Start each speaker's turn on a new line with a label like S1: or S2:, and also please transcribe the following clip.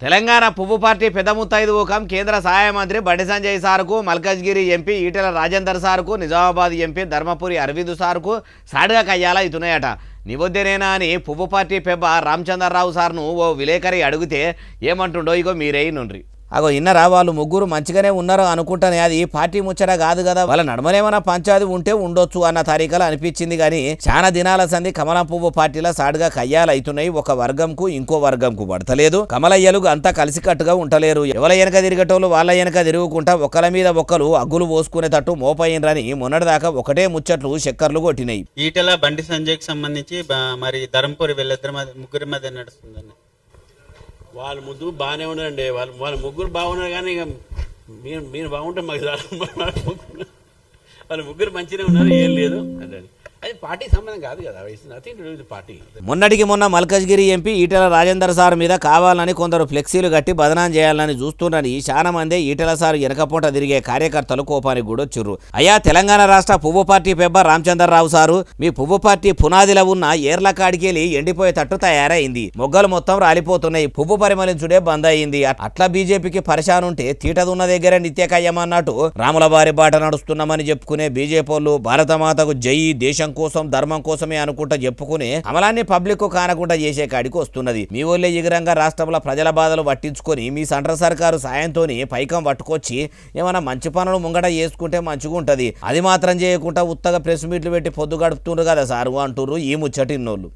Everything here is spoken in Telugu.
S1: తెలంగాణ పువ్వు పార్టీ పెద్ద ముత్తైదు ఊకం కేంద్ర సహాయ మంత్రి బండి సంజయ్ సార్కు, మల్కజ్గిరి ఎంపీ ఈటెల రాజేందర్ సార్కు, నిజామాబాద్ ఎంపీ ధర్మపురి అరవింద్ సార్కు సాడుగా కయ్యాలా ఇతున్నాయట. నివొద్దేనేనా అని పువ్వు పార్టీ పెబ్బ రామచంద్రరావు సార్ను ఓ విలేకరి అడిగితే ఏమంటుండో ఇగో మీరే నుండ్రి. అగో ఇన్నరా వాళ్ళు ముగ్గురు మంచిగానే ఉన్నారు అనుకుంటానే, అది పార్టీ ముచ్చట కాదు కదా, వాళ్ళ నడమనేమన్నా పంచాది ఉంటే ఉండొచ్చు అన్న తారీఖలు అనిపించింది. కానీ చాలా దినాల సంది కమలం పువ్వు పార్టీలో సాడుగా కయ్యాలు అవుతున్నాయి. ఒక వర్గంకు ఇంకో వర్గంకు పడతలేదు. కమలయ్యలు అంతా కలిసికట్టుగా ఉంటలేరు. ఎవల వెనక తిరిగేటోళ్ళు వాళ్ళ వెనక తిరుగుకుంటా ఒకళ్ళ మీద ఒక్కరు అగ్గులు పోసుకునేటట్టు మోపయ్యిండ్రని మొన్నటిదాకా ఒకటే ముచ్చట్లు చక్కర్లు కొట్టినాయి.
S2: ఈటెల బండి సంజయ్కి సంబంధించి మరి ధర్మపురి వీళ్ళిద్దరి ముగ్గురి మధ్య నడుస్తుందండి.
S3: వాళ్ళ ముగ్గురు బాగానే ఉన్నారండి. వాళ్ళ ముగ్గురు బాగున్నారు. కానీ ఇక మీరు బాగుంటే మాకు వాళ్ళ ముగ్గురు మంచిగానే ఉన్నారు, ఏం లేదు అదే. అది పార్టీ సంబంధం కాదు కదా, పార్టీ.
S1: మొన్నటికి మొన్న మల్కజ్గిరి ఎంపీ ఈటెల రాజేందర్ సార్ మీద కావాలని కొందరు ఫ్లెక్సీలు కట్టి బదనాం చేయాలని చూస్తుండని చాలా మంది ఈటెల సార్ వెనకపోట తిరిగే కార్యకర్తలు కోపానికి కూడా వచ్చుర్రు. అయ్యా, తెలంగాణ రాష్ట్ర పువ్వు పార్టీ పెబ్బ రామచంద్రరావు సారు, మీ పువ్వు పార్టీ పునాదిలో ఉన్న ఏర్ల కాడికెళ్ళి ఎండిపోయేటట్టు తయారైంది. మొగ్గలు మొత్తం రాలిపోతున్నాయి. పువ్వు పరిమళించుడే బంద్ అయింది. అట్లా బీజేపీకి పరిశానుంటే తీటదున్న దగ్గర నిత్యకయ్యమన్నట్టు రాముల బారి బాట నడుస్తున్నామని చెప్పుకునే బీజేపీ వాళ్ళు భారతమాతకు జై, దేశం కోసం ధర్మం కోసమే అనుకుంటా చెప్పుకుని అమలాన్ని పబ్లిక్ కానకుండా చేసే కాడికి వస్తున్నది. మీ ఊళ్ళే ఎగిరంగా రాష్ట్రంలో ప్రజల బాధలు పట్టించుకొని మీ సెంట్రల్ సర్కారు సాయంతోని పైకం పట్టుకొచ్చి ఏమైనా మంచి పనులు ముంగట చేసుకుంటే మంచిగా ఉంటది. అది మాత్రం చేయకుండా ఉత్తగా ప్రెస్ మీట్లు పెట్టి పొద్దు గడుపుతుండ్రు కదా సారు అంటుర్రు ఈ ముచ్చటిన్నోళ్ళు.